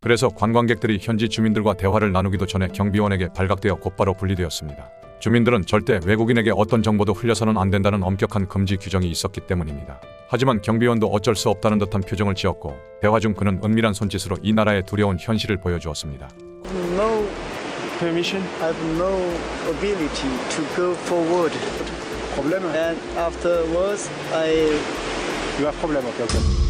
그래서 관광객들이 현지 주민들과 대화를 나누기도 전에 경비원에게 발각되어 곧바로 분리되었습니다. 주민들은 절대 외국인에게 어떤 정보도 흘려서는 안 된다는 엄격한 금지 규정이 있었기 때문입니다. 하지만 경비원도 어쩔 수 없다는 듯한 표정을 지었고 대화 중 그는 은밀한 손짓으로 이 나라의 두려운 현실을 보여주었습니다. No permission. I have no ability to go forward. Problème? And afterwards, You have problem, okay.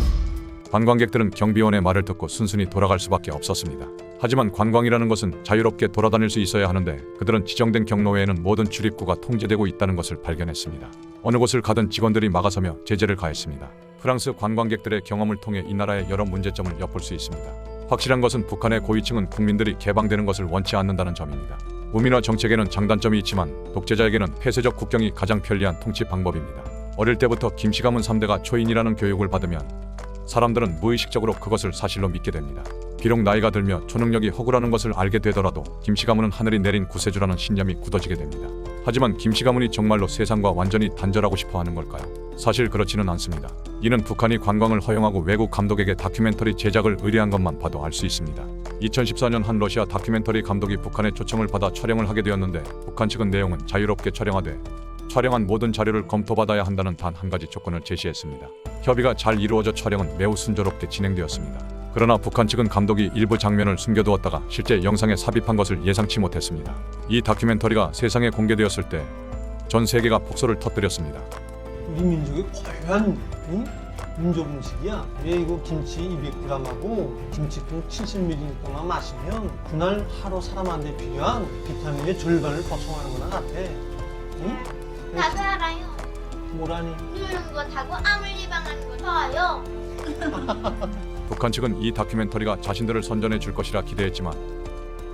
관광객들은 경비원의 말을 듣고 순순히 돌아갈 수밖에 없었습니다. 하지만 관광이라는 것은 자유롭게 돌아다닐 수 있어야 하는데 그들은 지정된 경로 외에는 모든 출입구가 통제되고 있다는 것을 발견했습니다. 어느 곳을 가든 직원들이 막아서며 제재를 가했습니다. 프랑스 관광객들의 경험을 통해 이 나라의 여러 문제점을 엿볼 수 있습니다. 확실한 것은 북한의 고위층은 국민들이 개방되는 것을 원치 않는다는 점입니다. 우민화 정책에는 장단점이 있지만 독재자에게는 폐쇄적 국경이 가장 편리한 통치 방법입니다. 어릴 때부터 김씨 가문 3대가 초인이라는 교육을 받으면 사람들은 무의식적으로 그것을 사실로 믿게 됩니다. 비록 나이가 들며 초능력이 허구라는 것을 알게 되더라도 김씨 가문은 하늘이 내린 구세주라는 신념이 굳어지게 됩니다. 하지만 김씨 가문이 정말로 세상과 완전히 단절하고 싶어 하는 걸까요? 사실 그렇지는 않습니다. 이는 북한이 관광을 허용하고 외국 감독에게 다큐멘터리 제작을 의뢰한 것만 봐도 알 수 있습니다. 2014년 한 러시아 다큐멘터리 감독이 북한의 초청을 받아 촬영을 하게 되었는데 북한 측은 내용은 자유롭게 촬영하되 촬영한 모든 자료를 검토받아야 한다는 단 한 가지 조건을 제시했습니다. 협의가 잘 이루어져 촬영은 매우 순조롭게 진행되었습니다. 그러나 북한 측은 감독이 일부 장면을 숨겨두었다가 실제 영상에 삽입한 것을 예상치 못했습니다. 이 다큐멘터리가 세상에 공개되었을 때 전 세계가 폭소를 터뜨렸습니다. 우리 민족의 고유한 민족 음식이야. 왜 이거 김치 200g하고 김치국 70ml만 마시면 그날 하루 사람한테 필요한 비타민의 절반을 보충하는 거나 같아. 응? 나도 알아요. 뭐라니? 누르는 것하고 암을 예방하는 거 좋아요. 북한 측은 이 다큐멘터리가 자신들을 선전해 줄 것이라 기대했지만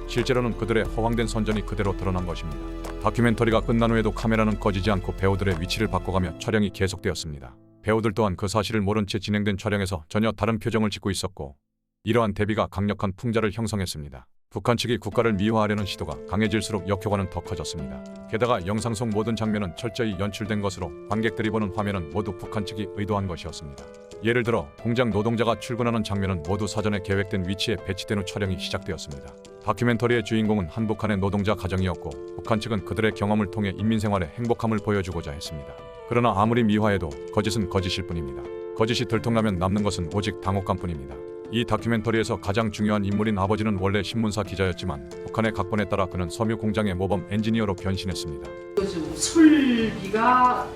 실제로는 그들의 허황된 선전이 그대로 드러난 것입니다. 다큐멘터리가 끝난 후에도 카메라는 꺼지지 않고 배우들의 위치를 바꿔가며 촬영이 계속되었습니다. 배우들 또한 그 사실을 모른 채 진행된 촬영에서 전혀 다른 표정을 짓고 있었고 이러한 대비가 강력한 풍자를 형성했습니다. 북한 측이 국가를 미화하려는 시도가 강해질수록 역효과는 더 커졌습니다. 게다가 영상 속 모든 장면은 철저히 연출된 것으로 관객들이 보는 화면은 모두 북한 측이 의도한 것이었습니다. 예를 들어 공장 노동자가 출근하는 장면은 모두 사전에 계획된 위치에 배치된 후 촬영이 시작되었습니다. 다큐멘터리의 주인공은 한북한의 노동자 가정이었고 북한 측은 그들의 경험을 통해 인민생활의 행복함을 보여주고자 했습니다. 그러나 아무리 미화해도 거짓은 거짓일 뿐입니다. 거짓이 들통나면 남는 것은 오직 당혹감뿐입니다. 이 다큐멘터리에서 가장 중요한 인물인 아버지는 원래 신문사 기자였지만 북한의 각본에 따라 그는 섬유 공장의 모범 엔지니어로 변신했습니다. 요즘 술비가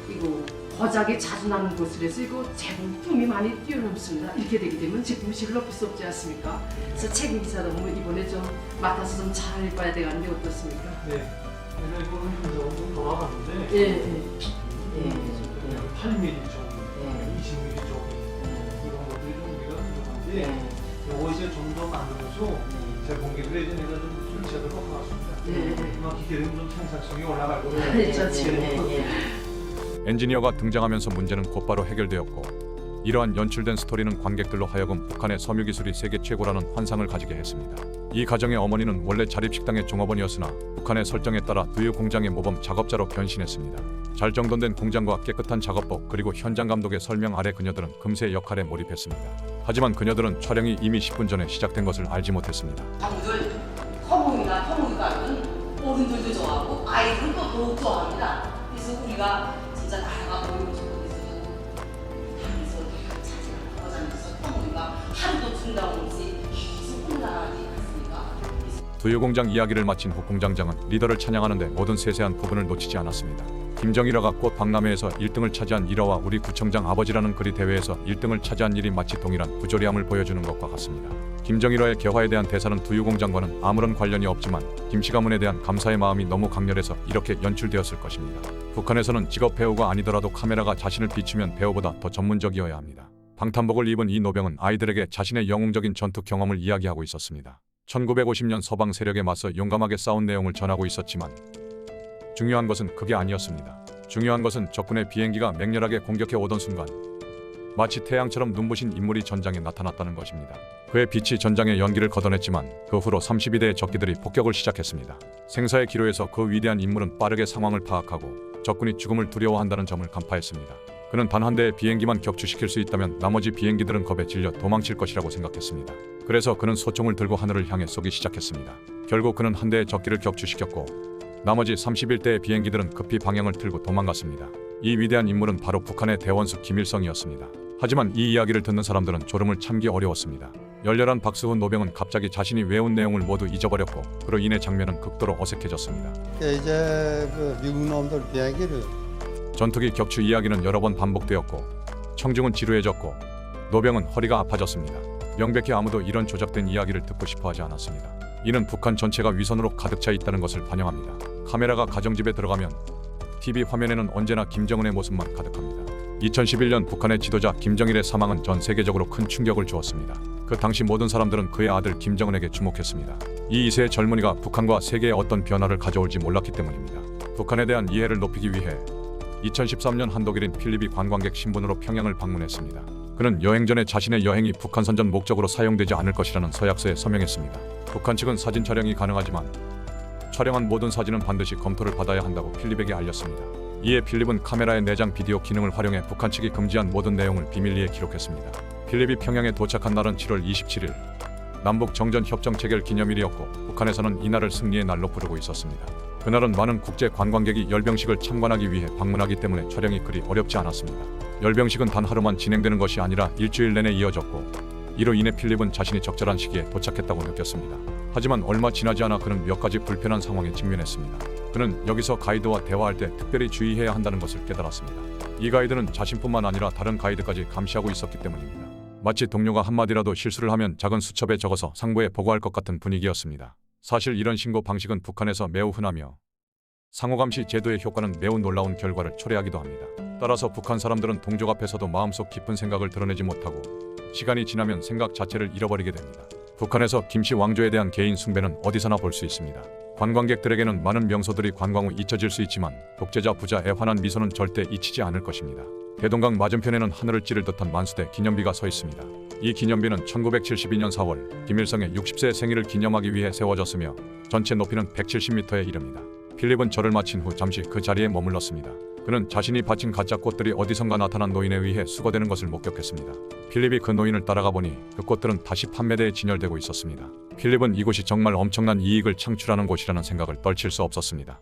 이거 거작이 자주 나는 곳이라서 이거 제품이 많이 뛰어넘습니다. 이렇게 되게 되면 제품이 제일 높일 수 없지 않습니까? 그래서 책임지사도 뭐 이번에 좀 맡아서 좀 잘 봐야 되겠는데 어떻습니까? 네. 내가 이거는 현장으로 좀 돌아봤는데 예. 8mm 정도, 20mm 정도 이런 것들이 좀 우리가 부족한데 요거 이제 좀 더 만들어서 제 공개들에 이제 내가 좀 술제도로 나왔습니다. 막 기계는 좀 생산성이 올라갈 거고. 엔지니어가 등장하면서 문제는 곧바로 해결되었고 이러한 연출된 스토리는 관객들로 하여금 북한의 섬유 기술이 세계 최고라는 환상을 가지게 했습니다. 이 가정의 어머니는 원래 자립식당의 종업원이었으나 북한의 설정에 따라 두유 공장의 모범 작업자로 변신했습니다. 잘 정돈된 공장과 깨끗한 작업복 그리고 현장 감독의 설명 아래 그녀들은 금세 역할에 몰입했습니다. 하지만 그녀들은 촬영이 이미 10분 전에 시작된 것을 알지 못했습니다. 아무들 터무니가는 어른들도 좋아하고 아이들은 또 더욱 좋아합니다. 그래서 우리가 진짜 나라가 어려운 조건이 있어서 당에서 차지하는 거장에서 터무니가 하루도 중단 없이 계속 혼나가지 않습니까? 두유공장 이야기를 마친 후 공장장은 리더를 찬양하는데 모든 세세한 부분을 놓치지 않았습니다. 김정일화가 꽃 박람회에서 1등을 차지한 일화와 우리 구청장 아버지라는 글이 대회에서 1등을 차지한 일이 마치 동일한 부조리함을 보여주는 것과 같습니다. 김정일화의 개화에 대한 대사는 두유공장과는 아무런 관련이 없지만 김씨 가문에 대한 감사의 마음이 너무 강렬해서 이렇게 연출되었을 것입니다. 북한에서는 직업 배우가 아니더라도 카메라가 자신을 비추면 배우보다 더 전문적이어야 합니다. 방탄복을 입은 이 노병은 아이들에게 자신의 영웅적인 전투 경험을 이야기하고 있었습니다. 1950년 서방 세력에 맞서 용감하게 싸운 내용을 전하고 있었지만 중요한 것은 그게 아니었습니다. 중요한 것은 적군의 비행기가 맹렬하게 공격해 오던 순간 마치 태양처럼 눈부신 인물이 전장에 나타났다는 것입니다. 그의 빛이 전장의 연기를 걷어냈지만 그 후로 32대의 적기들이 폭격을 시작했습니다. 생사의 기로에서 그 위대한 인물은 빠르게 상황을 파악하고 적군이 죽음을 두려워한다는 점을 간파했습니다. 그는 단 한 대의 비행기만 격추시킬 수 있다면 나머지 비행기들은 겁에 질려 도망칠 것이라고 생각했습니다. 그래서 그는 소총을 들고 하늘을 향해 쏘기 시작했습니다. 결국 그는 한 대의 적기를 격추시켰고 나머지 31대의 비행기들은 급히 방향을 틀고 도망갔습니다. 이 위대한 인물은 바로 북한의 대원수 김일성이었습니다. 하지만 이 이야기를 듣는 사람들은 졸음을 참기 어려웠습니다. 열렬한 박수 후 노병은 갑자기 자신이 외운 내용을 모두 잊어버렸고 그로 인해 장면은 극도로 어색해졌습니다. 이제 그 미국 놈들 비행기를 전투기 격추 이야기는 여러 번 반복되었고 청중은 지루해졌고 노병은 허리가 아파졌습니다. 명백히 아무도 이런 조작된 이야기를 듣고 싶어 하지 않았습니다. 이는 북한 전체가 위선으로 가득 차 있다는 것을 반영합니다. 카메라가 가정집에 들어가면 TV 화면에는 언제나 김정은의 모습만 가득합니다. 2011년 북한의 지도자 김정일의 사망은 전 세계적으로 큰 충격을 주었습니다. 그 당시 모든 사람들은 그의 아들 김정은에게 주목했습니다. 이 2세의 젊은이가 북한과 세계에 어떤 변화를 가져올지 몰랐기 때문입니다. 북한에 대한 이해를 높이기 위해 2013년 한독일인 필립이 관광객 신분으로 평양을 방문했습니다. 그는 여행 전에 자신의 여행이 북한 선전 목적으로 사용되지 않을 것이라는 서약서에 서명했습니다. 북한 측은 사진 촬영이 가능하지만 촬영한 모든 사진은 반드시 검토를 받아야 한다고 필립에게 알렸습니다. 이에 필립은 카메라의 내장 비디오 기능을 활용해 북한 측이 금지한 모든 내용을 비밀리에 기록했습니다. 필립이 평양에 도착한 날은 7월 27일. 남북 정전 협정 체결 기념일이었고 북한에서는 이날을 승리의 날로 부르고 있었습니다. 그날은 많은 국제 관광객이 열병식을 참관하기 위해 방문하기 때문에 촬영이 그리 어렵지 않았습니다. 열병식은 단 하루만 진행되는 것이 아니라 일주일 내내 이어졌고 이로 인해 필립은 자신이 적절한 시기에 도착했다고 느꼈습니다. 하지만 얼마 지나지 않아 그는 몇 가지 불편한 상황에 직면했습니다. 그는 여기서 가이드와 대화할 때 특별히 주의해야 한다는 것을 깨달았습니다. 이 가이드는 자신뿐만 아니라 다른 가이드까지 감시하고 있었기 때문입니다. 마치 동료가 한마디라도 실수를 하면 작은 수첩에 적어서 상부에 보고할 것 같은 분위기였습니다. 사실 이런 신고 방식은 북한에서 매우 흔하며 상호감시 제도의 효과는 매우 놀라운 결과를 초래하기도 합니다. 따라서 북한 사람들은 동족 앞에서도 마음속 깊은 생각을 드러내지 못하고 시간이 지나면 생각 자체를 잃어버리게 됩니다. 북한에서 김씨 왕조에 대한 개인 숭배는 어디서나 볼 수 있습니다. 관광객들에게는 많은 명소들이 관광 후 잊혀질 수 있지만 독재자 부자에 환한 미소는 절대 잊히지 않을 것입니다. 대동강 맞은편에는 하늘을 찌를 듯한 만수대 기념비가 서 있습니다. 이 기념비는 1972년 4월 김일성의 60세 생일을 기념하기 위해 세워졌으며 전체 높이는 170m에 이릅니다. 필립은 절을 마친 후 잠시 그 자리에 머물렀습니다. 그는 자신이 바친 가짜 꽃들이 어디선가 나타난 노인에 의해 수거되는 것을 목격했습니다. 필립이 그 노인을 따라가 보니 그 꽃들은 다시 판매대에 진열되고 있었습니다. 필립은 이곳이 정말 엄청난 이익을 창출하는 곳이라는 생각을 떨칠 수 없었습니다.